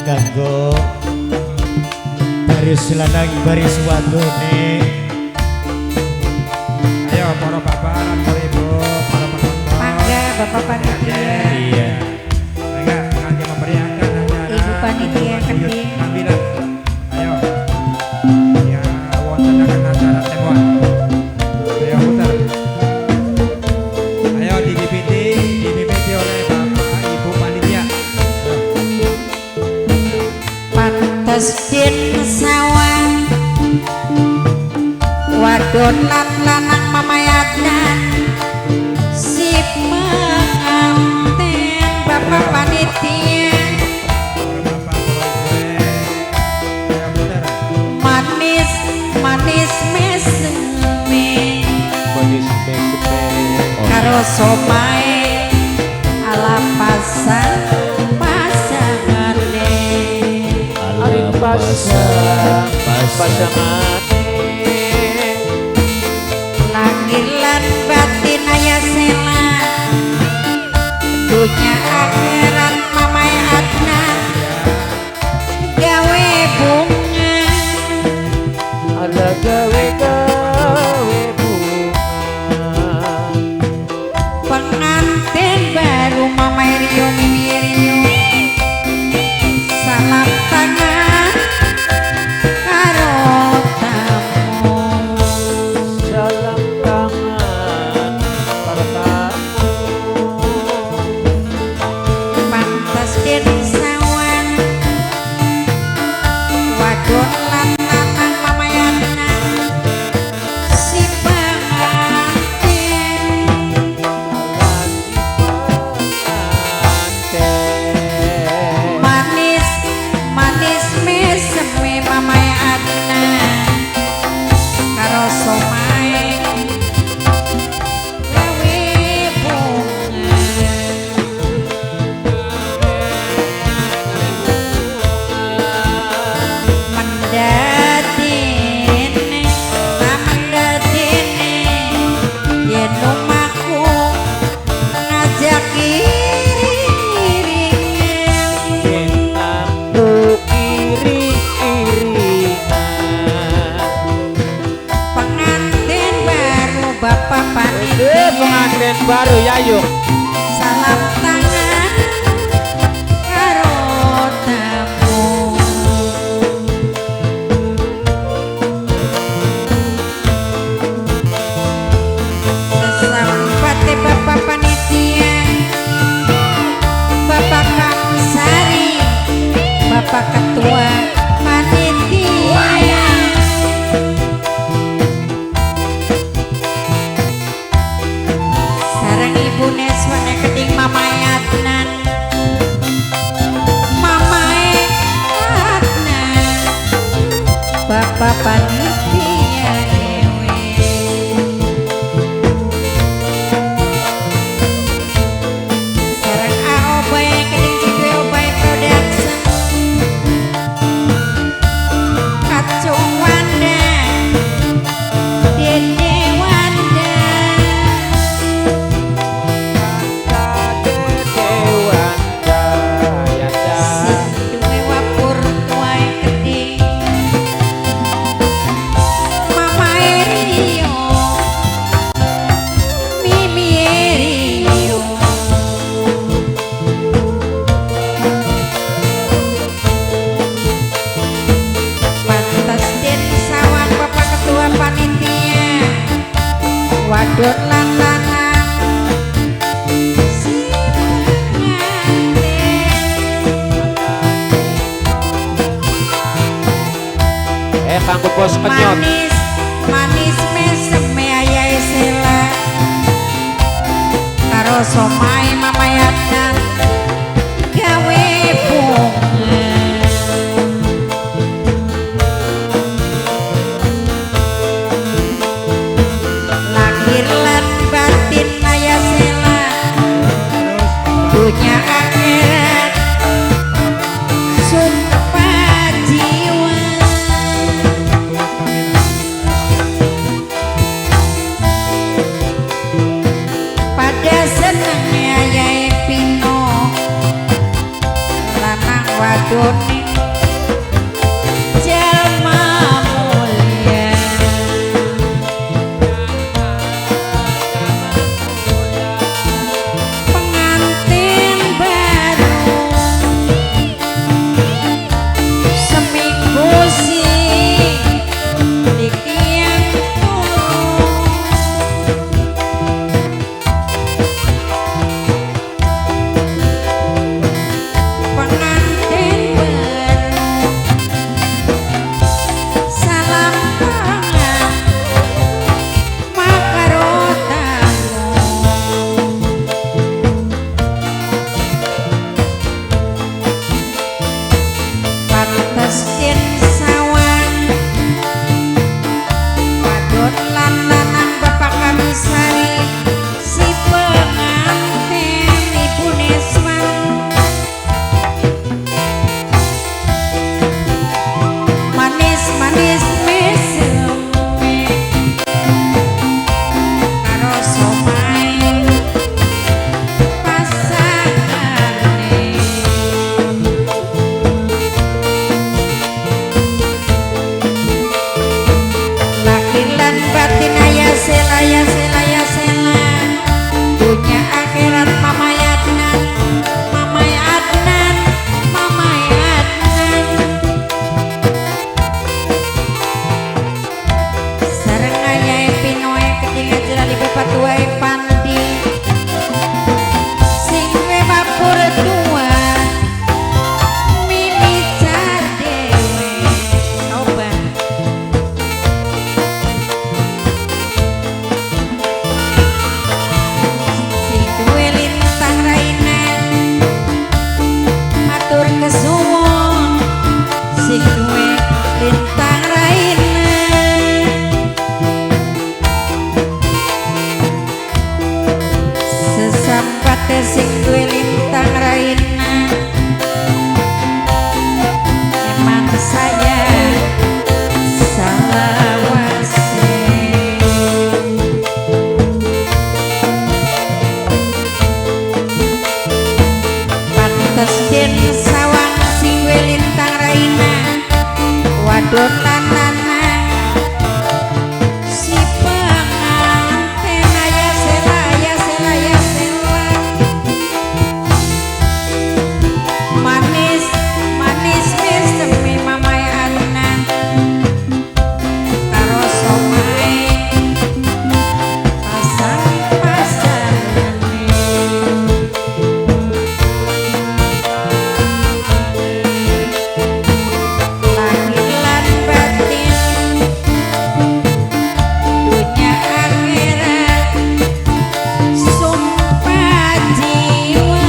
kanggo baris lanang baris wadone. Ayo para bapak lan para ibu, para penonton. Mangga Bapak Panitia. Iya. Mangga nanti memeriahkan acara Ibu Panitia Buyut Kending. Tampilan. Ayo. Ya, wonten akan acara temuan. Ayo putar. Ayo dipimpin oleh Bapak Ibu Panitia. Pantes din sawah wadon lan lanang mamayatan si pengantin Bapak Panitia. Para bapak, para ibu. Ayo putar. Manis manis meseme Manis mespe. karo somai ala pasangane pasangan langit lan batin aya sela dunya akhirat mamai adna gawe bunga ala gawe bunga pengantin baru mamai rio mimi rio salam tangan karo tamu salam tangan para tamu pantas den sawan wadon lan lanang mamayatna si pengantin manis manis meseme mamayatna karo somai gawe bunga mendadine mendadine yen omahku ngajak iring-iringan aku iring-iringan pengantin baru Bapak Panitia pengantin baru ya yuk salam tangan karo tamu sesambate Bapak Panitia Bapak Kamsari Bapak Ketua Panitia sareng Ibu Neswane Keding Mamae Adnan Mamae Adnan Bapak Panitia dewe sareng Aobay Keding Cidwe Obay Production Kacung Wanda Dede Wanda duwe wapur tuae Keding Mamae Rio Mimi Rio pantas den sawah Bapak Ketua Panitia wadon lan lanang si pengantin kanggo bos kenyot manis manis meseme ayae sela karo somai mamayatan gawe bunga lahir lan batin aya sela dunya akhirat sumpah jiwa pada senengnya Yai Pino lanang wadone matur kesuwun sing duwe lintang raina sesampate sing duwe lintang raina eman saya salawase pantes den sawang sing duwe lintang raina wadon lanana si penganten aya sela manis manis wis temi mamae anan karo somai pasang-pasangane lahir lan batin dunya akhirat sumpah jiwa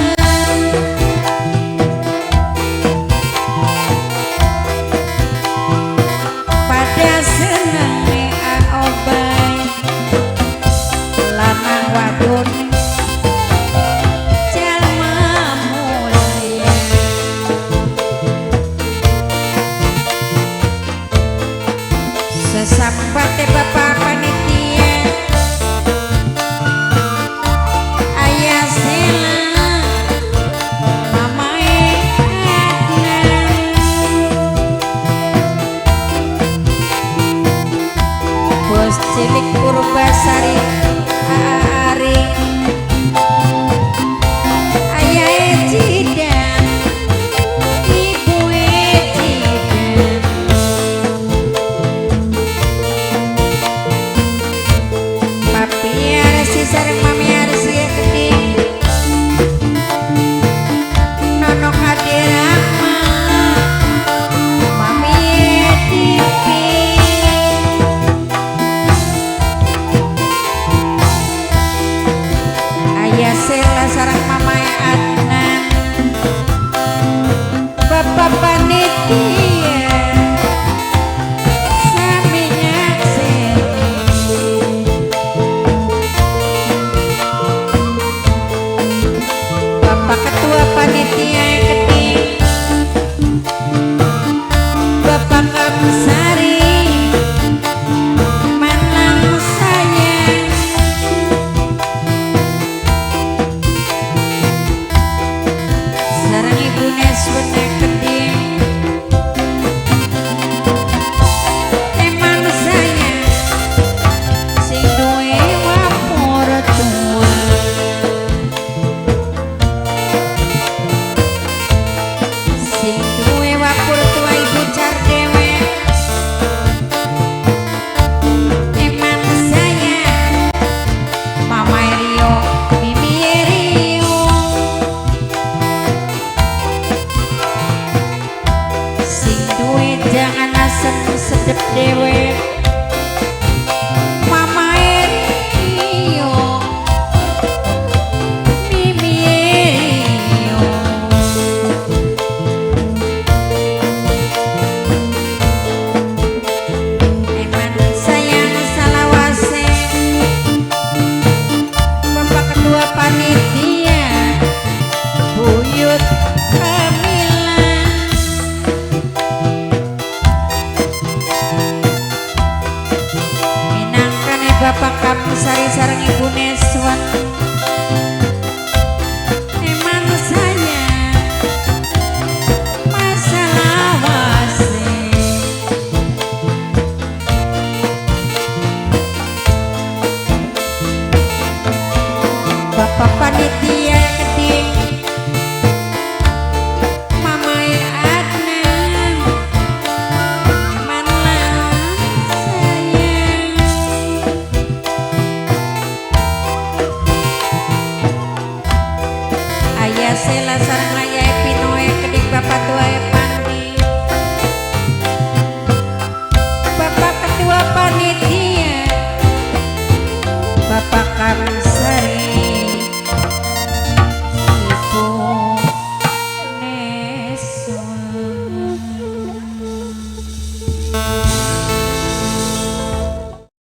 pada senenge aobai lanang wadon jalma mulya sesampate bapak panitia ayah sila mamae Adnan bos cilik Purbasari Ari ayah Ejidan ibu Ejidan papi Arsi sareng mami Arsi gede nono kadirama mami Edipi ayah Sela sareng mamae Adnan bapak panitia sami nyakseni bapak ketua panitia gede bapak Kamsari manang sayang sareng ibu Neswene gede eman sayang sing duwe wapur tua sing duwe wapur tua ibu Cardewe eman sayang mama Rio mimi Rio sing duwe jangan asem sedep dewe